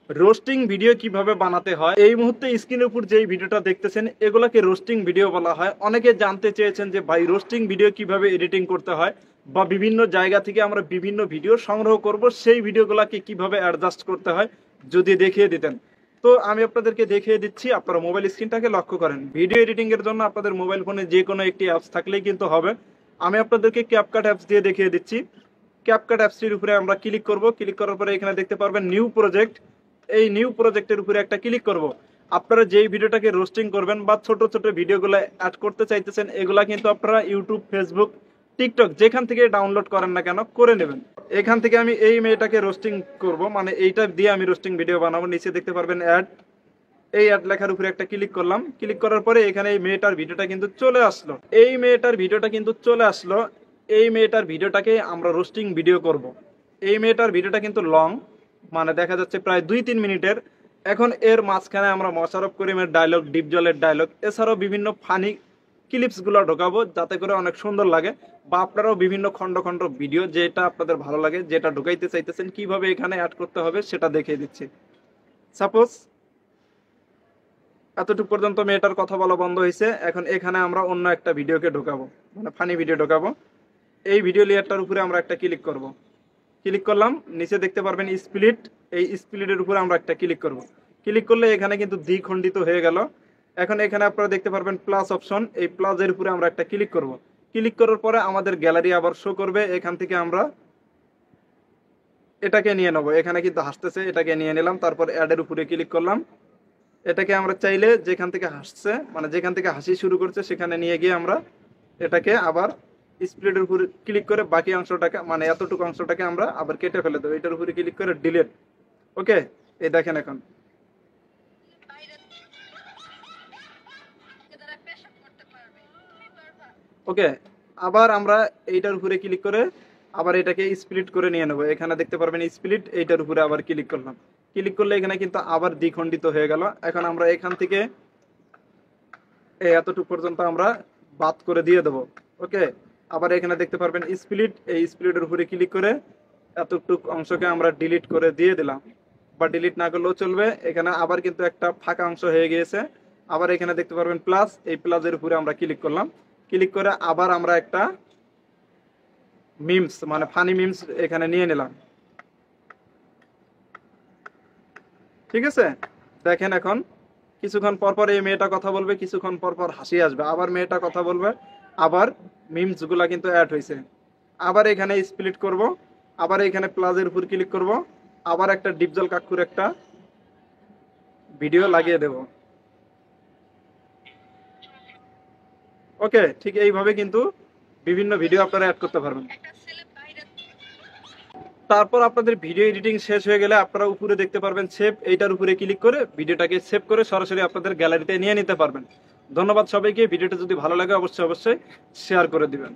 Roasting video কিভাবে বানাতে হয়, এই মুহূর্তে স্ক্রিনের উপর যেই ভিডিওটা দেখতেছেন এগুলাকে রোস্টিং ভিডিও বলা হয়। অনেকে জানতে চেয়েছেন যে ভাই রোস্টিং ভিডিও কিভাবে এডিটিং করতে হয়, বা বিভিন্ন জায়গা থেকে আমরা বিভিন্ন ভিডিও সংগ্রহ করব, সেই ভিডিওগুলোকে কিভাবে অ্যাডজাস্ট করতে হয় যদি দেখিয়ে দিতেন। তো আমি আপনাদেরকে দেখিয়ে দিচ্ছি, আপনারা মোবাইল স্ক্রিনটাকে লক্ষ্য করেন। ভিডিও এডিটিং এর জন্য আপনাদের মোবাইল ফোনে যে কোনো একটি অ্যাপস থাকলেই কিন্তু হবে। আমি আপনাদেরকে ক্যাপকাট অ্যাপস দিয়ে দেখিয়ে দিচ্ছি। ক্যাপকাট অ্যাপসটির উপরে আমরা ক্লিক করব। ক্লিক করার পরে এখানে দেখতে পারবেন নিউ প্রজেক্ট। এই নিউ প্রজেক্টের উপরে একটা ক্লিক করব। আপনারা যেই ভিডিওটাকে রোস্টিং করবেন বা ছোট ছোট ভিডিওগুলো অ্যাড করতে চাইতেছেন, এগুলা কিন্তু আপনারা ইউটিউব, ফেসবুক, টিকটক যেখান থেকে ডাউনলোড করেন না কেন করে নেবেন। এখান থেকে আমি এই মেয়েটাকে রোস্টিং করব, মানে এইটা দিয়ে আমি রোস্টিং ভিডিও বানাবো। নিচে দেখতে পারবেন অ্যাড, এই অ্যাড লেখার উপরে একটা ক্লিক করলাম। ক্লিক করার পরে এখানে এই মেয়েটার ভিডিওটা কিন্তু চলে আসলো। এই মেয়েটার ভিডিওটা কিন্তু চলে আসলো। এই মেয়েটার ভিডিওটাকে আমরা রোস্টিং ভিডিও করব। এই মেয়েটার ভিডিওটা কিন্তু লং, মানে দেখা যাচ্ছে প্রায় 2-3 মিনিটের। এখন এর মাঝখানে আমরা মোশাররফ করিমের ডায়লগ, ডিপ জলের ডায়লগ, এছাড়াও বিভিন্ন ফানি ক্লিপসগুলো ঢোকাবো যাতে করে অনেক সুন্দর লাগে, বা আপনারাও বিভিন্ন খন্ড খন্ড ভিডিও যেটা আপনাদের ভালো লাগে, যেটা ঢুকাইতে চাইতেছেন, কিভাবে এখানে অ্যাড করতে হবে সেটা দেখিয়ে দিচ্ছি। সাপোজ এতটুকু পর্যন্ত মেয়েটার কথা বলা বন্ধ হয়েছে। এখন এখানে আমরা অন্য একটা ভিডিওকে ঢোকাবো, মানে ফানি ভিডিও ঢোকাবো। এই ভিডিও লেয়ারটার উপরে আমরা একটা ক্লিক করব। ক্লিক করলাম, নিচে দেখতে পারবেন স্প্লিট। এই স্প্লিটের উপরে আমরা একটা ক্লিক করব। ক্লিক করলে এখানে কিন্তু দ্বিখণ্ডিত হয়ে গেল। এখন এখানে আপনারা দেখতে পারবেন প্লাস অপশন। এই প্লাসের উপরে আমরা একটা ক্লিক করব। ক্লিক করার পরে আমাদের গ্যালারি আবার শো করবে। এখান থেকে আমরা এটাকে নিয়ে নেবো। এখানে কিন্তু হাসতেছে, এটাকে নিয়ে নিলাম। তারপর অ্যাডের উপরে ক্লিক করলাম। এটাকে আমরা চাইলে যেখান থেকে হাসছে, মানে যেখান থেকে হাসি শুরু করছে সেখানে নিয়ে গিয়ে আমরা এটাকে আবার স্প্লিটের উপরে ক্লিক করে বাকি অংশটাকে, মানে এতটুকু অংশটাকে আমরা আবার কেটে ফেলে দেবো। এটার উপরে ক্লিক করে ডিলিট। ওকে, এই দেখেন এখন। ওকে, আবার আমরা এইটার উপরে ক্লিক করে আবার এটাকে স্প্লিট করে নিয়ে নেবো। এখানে দেখতে পারবেন স্প্লিট, এইটার উপরে আবার ক্লিক করলাম। ক্লিক করলে এখানে কিন্তু আবার দ্বিখণ্ডিত হয়ে গেল। এখন আমরা এখান থেকে এই এতটুকু পর্যন্ত আমরা বাদ করে দিয়ে দেবো। ওকে, আবার এখানে দেখতে পারবেন স্প্লিট, এই স্প্লিটের উপরে ক্লিক করে এতটুকু অংশকে আমরা ডিলিট করে দিয়ে দিলাম, বা ডিলিট না করলেও চলবে। এখানে আবার কিন্তু একটা ফাঁকা অংশ হয়ে গিয়েছে। আবার এখানে দেখতে পারবেন প্লাস, এই প্লাসের উপরে আমরা ক্লিক করলাম। ক্লিক করে আবার আমরা একটা মিমস, মানে ফানি মিমস এখানে নিয়ে নিলাম। ঠিক আছে, দেখেন এখন কিছুক্ষণ পর পর এই মেয়েটা কথা বলবে, কিছুক্ষণ পর পর হাসি আসবে, আবার মেয়েটা কথা বলবে, আবার মিমস গুলা কিন্তু অ্যাড হয়েছে। আবার এখানে স্প্লিট করব, আবার এখানে প্লাসের উপর ক্লিক করব, আবার একটা ডিপজল কাকুর একটা ভিডিও লাগিয়ে দেব। ওকে, ঠিক এইভাবে কিন্তু বিভিন্ন ভিডিও আপনারা অ্যাড করতে পারবেন। তারপর আপনাদের ভিডিও এডিটিং শেষ হয়ে গেলে আপনারা উপরে দেখতে পারবেন সেভ, এইটার উপরে ক্লিক করে ভিডিওটাকে সেভ করে সরাসরি আপনাদের গ্যালারিতে নিয়ে নিতে পারবেন। ধন্যবাদ সবাইকে। ভিডিওটা যদি ভালো লাগে অবশ্যই শেয়ার করে দিবেন।